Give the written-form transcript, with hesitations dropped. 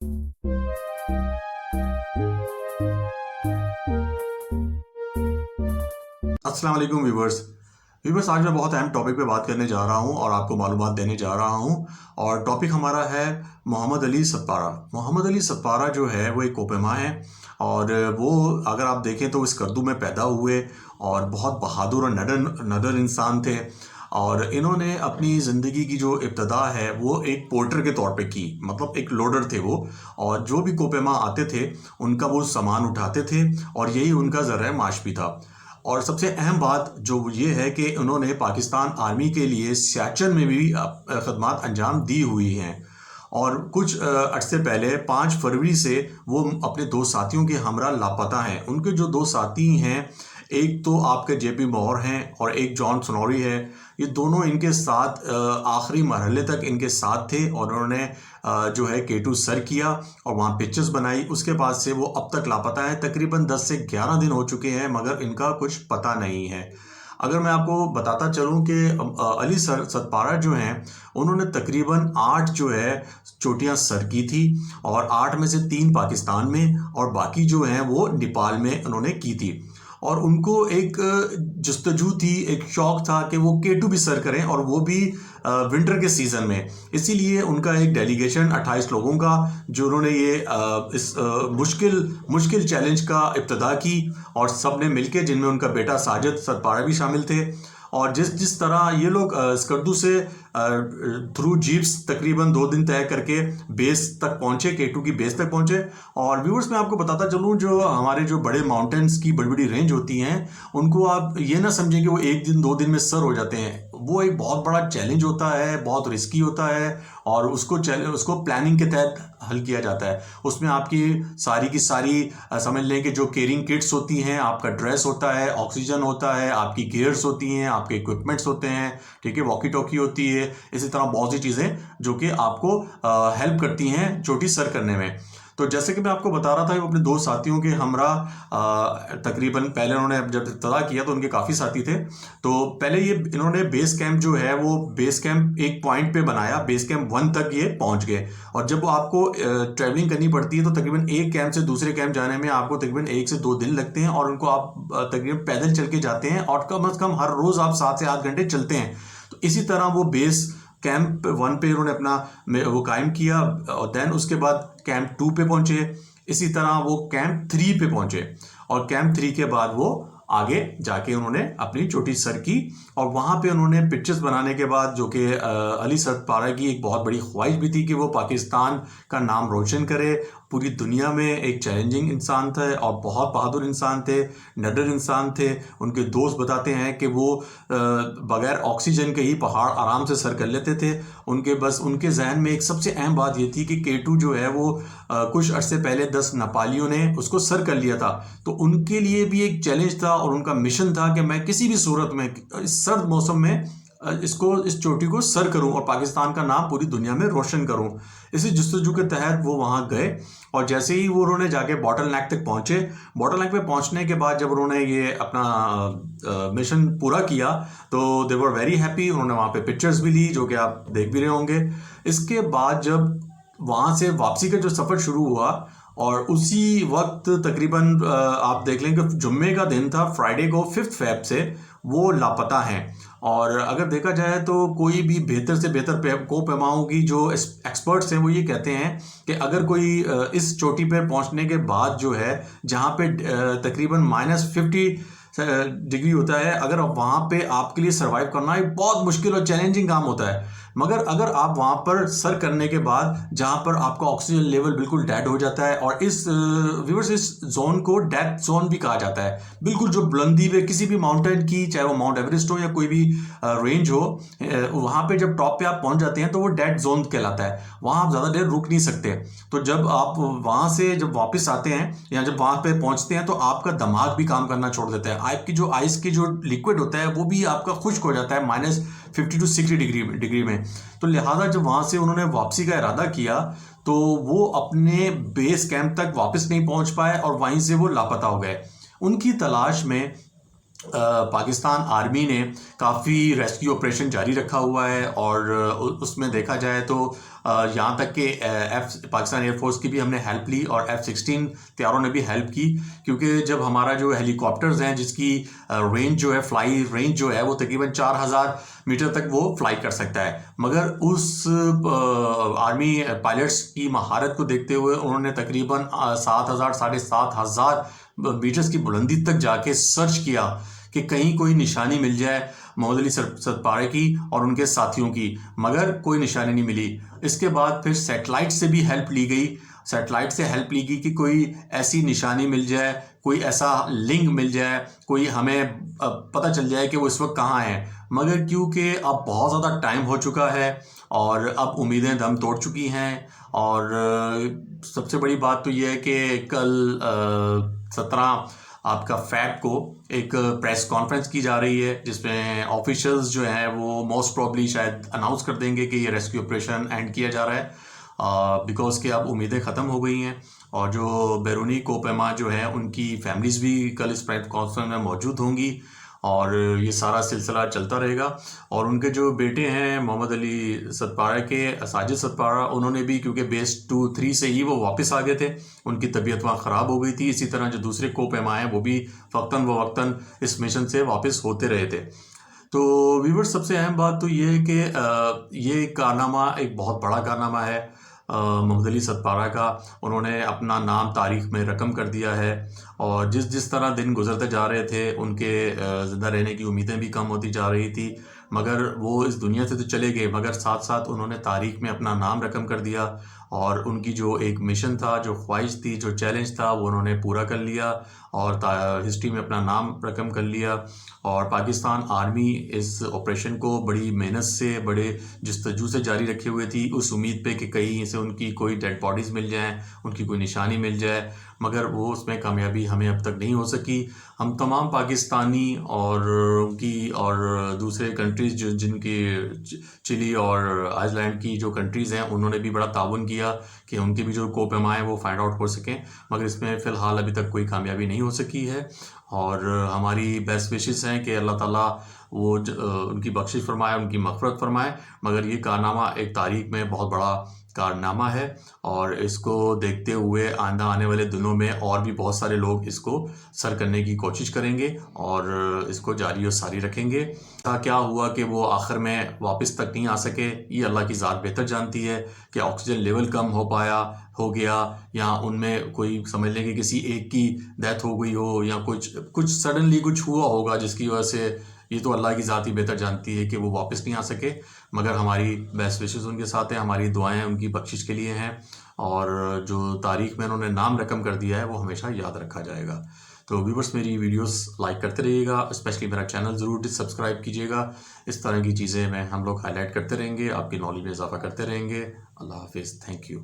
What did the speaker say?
अस्सलाम वालेकुम व्यूवर्स, आज मैं बहुत अहम टॉपिक पे बात करने जा रहा हूँ और आपको मालूमात देने जा रहा हूँ। और टॉपिक हमारा है मोहम्मद अली सत्पारा। मोहम्मद अली सत्पारा जो है वो एक कोपेमा है और वो अगर आप देखें तो इस करदू में पैदा हुए और बहुत बहादुर और नडर इंसान थे। और इन्होंने अपनी ज़िंदगी की जो इब्तदा है वो एक पोर्टर के तौर पे की, मतलब एक लोडर थे वो। और जो भी कोपेमा आते थे उनका वो सामान उठाते थे और यही उनका ज़रिया माश भी था। और सबसे अहम बात जो ये है कि उन्होंने पाकिस्तान आर्मी के लिए सियाचिन में भी खदमात अंजाम दी हुई हैं। और कुछ अरसे पहले 5 फरवरी से वो अपने 2 साथियों के हमरा लापता हैं। उनके जो 2 साथी हैं, एक तो आपके जेपी मौर हैं और एक जॉन सनोरी है। ये दोनों इनके साथ आखिरी मरहले तक इनके साथ थे और उन्होंने जो है K2 सर किया और वहाँ पिक्चर्स बनाई। उसके बाद से वो अब तक लापता है। तकरीबन 10 से 11 दिन हो चुके हैं मगर इनका कुछ पता नहीं है। अगर मैं आपको बताता चलूँ कि अली सत्पारा जो हैं उन्होंने तकरीबन 8 जो है चोटियाँ सर की थी और 8 में से 3 पाकिस्तान में और बाकी जो हैं वो नेपाल में उन्होंने की थी। और उनको एक जस्तजू थी, एक शौक था कि वो K2 भी सर करें और वो भी विंटर के सीज़न में। इसीलिए उनका एक डेलीगेशन 28 लोगों का जो उन्होंने ये इस मुश्किल चैलेंज का इब्तदा की और सब ने मिलके, जिनमें उनका बेटा साजिद सत्पारा भी शामिल थे। और जिस तरह ये लोग स्कर्दू से थ्रू जीप्स तकरीबन 2 दिन तय करके बेस तक पहुंचे, K2 की बेस तक पहुंचे। और व्यूअर्स मैं आपको बताता चलूं, जो हमारे जो बड़े माउंटेन्स की बड़ी बड़ी रेंज होती हैं उनको आप ये ना समझें कि वो 1 दिन 2 दिन में सर हो जाते हैं। वो एक बहुत बड़ा चैलेंज होता है, बहुत रिस्की होता है और उसको प्लानिंग के तहत हल किया जाता है। उसमें आपकी सारी की सारी समझ लें कि जो केयरिंग किट्स होती हैं, आपका ड्रेस होता है, ऑक्सीजन होता है, आपकी गियर्स होती हैं, आपके इक्विपमेंट्स होते हैं, ठीक है, वॉकी टॉकी होती है। इसी तरह बहुत सी चीज़ें जो कि आपको हेल्प करती हैं चोटी सर करने में। तो जैसे कि मैं आपको बता रहा था, वो अपने 2 साथियों के हमरा तकरीबन पहले उन्होंने जब इब्तिदा किया तो उनके काफ़ी साथी थे। तो पहले ये इन्होंने बेस कैंप जो है वो बेस कैंप एक पॉइंट पे बनाया, बेस कैंप 1 तक ये पहुंच गए। और जब आपको ट्रैवलिंग करनी पड़ती है तो तकरीबन एक कैंप से दूसरे कैंप जाने में आपको तकरीबन 1 से 2 दिन लगते हैं और उनको आप तकरीबन पैदल चल के जाते हैं और कम अज़ कम हर रोज़ आप 7 से 8 घंटे चलते हैं। तो इसी तरह वो बेस कैंप 1 पे उन्होंने अपना वो कायम किया और देन उसके बाद कैंप 2 पे पहुंचे। इसी तरह वो कैंप 3 पे पहुंचे और कैंप 3 के बाद वो आगे जाके उन्होंने अपनी चोटी सर की। और वहाँ पे उन्होंने पिक्चर्स बनाने के बाद, जो कि अली सत्पारा की एक बहुत बड़ी ख्वाहिश भी थी कि वो पाकिस्तान का नाम रोशन करे, पूरी दुनिया में एक चैलेंजिंग इंसान थे और बहुत बहादुर इंसान थे, नडर इंसान थे। उनके दोस्त बताते हैं कि वो बगैर ऑक्सीजन के ही पहाड़ आराम से सर कर लेते थे। उनके जहन में एक सबसे अहम बात ये थी कि K2 जो है वो कुछ अरसे पहले 10 नेपालियों ने उसको सर कर लिया था। तो उनके लिए भी एक चैलेंज था और उनका मिशन था कि मैं किसी भी सूरत में इस सर्द मौसम में इस चोटी को सर करूं और पाकिस्तान का नाम पूरी दुनिया में रोशन करूं। इसी जस्तजू के तहत वो वहां गए और जैसे ही वो उन्होंने जाके बॉटल नेक तक पहुंचे, बॉटल नेक पे पहुंचने के बाद जब उन्होंने ये अपना मिशन पूरा किया तो दे वर वेरी हैप्पी। उन्होंने वहाँ पे पिक्चर्स भी ली जो कि आप देख भी रहे होंगे। इसके बाद जब वहाँ से वापसी का जो सफ़र शुरू हुआ और उसी वक्त तकरीबन आप देख लें कि जुम्मे का दिन था, फ्राइडे को 5 फ़रवरी से वो लापता हैं। और अगर देखा जाए तो कोई भी बेहतर से बेहतर कोपेमाओं की जो एक्सपर्ट्स हैं वो ये कहते हैं कि अगर कोई इस चोटी पर पहुंचने के बाद जो है, जहां पे तकरीबन -50 डिग्री होता है, अगर वहाँ पे आपके लिए सर्वाइव करना एक बहुत मुश्किल और चैलेंजिंग काम होता है। मगर अगर आप वहाँ पर सर करने के बाद, जहाँ पर आपका ऑक्सीजन लेवल बिल्कुल डेड हो जाता है, और इस जोन को डेथ जोन भी कहा जाता है। बिल्कुल जो बुलंदी पे किसी भी माउंटेन की, चाहे वो माउंट एवरेस्ट हो या कोई भी रेंज हो, वहाँ पे जब टॉप पे आप पहुँच जाते हैं तो वो डेड जोन कहलाता है। वहाँ आप ज़्यादा देर रुक नहीं सकते। तो जब आप वहाँ से जब वापस आते हैं या जब वहाँ पे पहुँचते हैं तो आपका दिमाग भी काम करना छोड़ देता है। आपकी जो आइस की जो लिक्विड होता है वो भी आपका खुश्क हो जाता है -50 to 60 डिग्री में। तो लिहाजा जब वहाँ से उन्होंने वापसी का इरादा किया तो वो अपने बेस कैंप तक वापस नहीं पहुँच पाए और वहीं से वो लापता हो गए। उनकी तलाश में पाकिस्तान आर्मी ने काफ़ी रेस्क्यू ऑपरेशन जारी रखा हुआ है और उसमें देखा जाए तो यहाँ तक कि पाकिस्तान एयरफोर्स की भी हमने हेल्प ली और F-16 तैयारों ने भी हेल्प की, क्योंकि जब हमारा जो हेलीकॉप्टर्स हैं जिसकी रेंज जो है, फ्लाई रेंज जो है वो तकरीबन 4000 मीटर तक वो फ्लाई कर सकता है, मगर उस आर्मी पायलट्स की महारत को देखते हुए उन्होंने तकरीबन 7000 7500 मीटर्स की बुलंदी तक जाके सर्च किया कि कहीं कोई निशानी मिल जाए मोहम्मद अली सतपारा की और उनके साथियों की, मगर कोई निशानी नहीं मिली। इसके बाद फिर सैटेलाइट से भी हेल्प ली गई, सैटेलाइट से हेल्प ली गई कि कोई ऐसी निशानी मिल जाए, कोई ऐसा लिंक मिल जाए, कोई हमें पता चल जाए कि वो इस वक्त कहाँ है। मगर क्योंकि अब बहुत ज़्यादा टाइम हो चुका है और अब उम्मीदें दम तोड़ चुकी हैं, और सबसे बड़ी बात तो ये है कि कल 17 आपका फैट को एक प्रेस कॉन्फ्रेंस की जा रही है, जिसमें ऑफिशियल्स जो हैं वो मोस्ट प्रॉब्ली शायद अनाउंस कर देंगे कि ये रेस्क्यू ऑपरेशन एंड किया जा रहा है, बिकॉज कि अब उम्मीदें ख़त्म हो गई हैं। और जो बैरूनी कोपेमा जो है उनकी फैमिलीज़ भी कल इस प्रेस कॉन्फ्रेंस में मौजूद होंगी, और ये सारा सिलसिला चलता रहेगा। और उनके जो बेटे हैं मोहम्मद अली सतपारा के, साजिद सतपारा, उन्होंने भी, क्योंकि बेस 2-3 से ही वो वापस आ गए थे, उनकी तबीयत वहाँ ख़राब हो गई थी। इसी तरह जो दूसरे कोपेमा हैं वो भी वक्तन व वक्तन इस मिशन से वापस होते रहे थे। तो व्यूअर्स, सबसे अहम बात तो ये है कि ये कारनामा एक बहुत बड़ा कारनामा है मोहम्मद अली सतपारा का। उन्होंने अपना नाम तारीख में रकम कर दिया है, और जिस जिस तरह दिन गुजरते जा रहे थे उनके ज़िंदा रहने की उम्मीदें भी कम होती जा रही थी, मगर वो इस दुनिया से तो चले गए, मगर साथ साथ उन्होंने तारीख में अपना नाम रकम कर दिया, और उनकी जो एक मिशन था, जो ख्वाहिश थी, जो चैलेंज था, वो उन्होंने पूरा कर लिया और हिस्ट्री में अपना नाम रकम कर लिया। और पाकिस्तान आर्मी इस ऑपरेशन को बड़ी मेहनत से, बड़े जस्तजू से जारी रखे हुए थी, उस उम्मीद पे कि कहीं से उनकी कोई डेड बॉडीज़ मिल जाएं, उनकी कोई निशानी मिल जाए, मगर वो उसमें कामयाबी हमें अब तक नहीं हो सकी। हम तमाम पाकिस्तानी और उनकी और दूसरे कंट्रीज़ जो जिनकी चिली और आइसलैंड की जो कंट्रीज़ हैं, उन्होंने भी बड़ा ताउन किया कि उनके भी जो कोपेमा हैं वो फाइंड आउट हो सकें, मगर इसमें फ़िलहाल अभी तक कोई कामयाबी नहीं हो सकी है। और हमारी बेस्ट विशेस हैं कि अल्लाह ताला वो उनकी बख्शिश फरमाए, उनकी मग़फ़िरत फरमाए। मगर ये कारनामा एक तारीख़ में बहुत बड़ा कारनामा है, और इसको देखते हुए आइंदा आने वाले दिनों में और भी बहुत सारे लोग इसको सर करने की कोशिश करेंगे और इसको जारी और सारी रखेंगे। क्या हुआ कि वो आखिर में वापस तक नहीं आ सके, ये अल्लाह की ज़ात बेहतर जानती है कि ऑक्सीजन लेवल कम हो गया, या उनमें कोई समझ लें कि किसी एक की डेथ हो गई हो, या कुछ सडनली कुछ हुआ होगा जिसकी वजह से, ये तो अल्लाह की ज़ात ही बेहतर जानती है कि वो वापस नहीं आ सके। मगर हमारी बेस्ट विशेस उनके साथ हैं, हमारी दुआएं उनकी बख्शिश के लिए हैं, और जो तारीख में उन्होंने नाम रकम कर दिया है वो हमेशा याद रखा जाएगा। तो व्यूअर्स, मेरी वीडियोस लाइक करते रहिएगा, स्पेशली मेरा चैनल ज़रूर सब्सक्राइब कीजिएगा। इस तरह की चीज़ें हम लोग हाईलाइट करते रहेंगे, आपकी नॉलेज में इजाफा करते रहेंगे। अल्लाह हाफिज़, थैंक यू।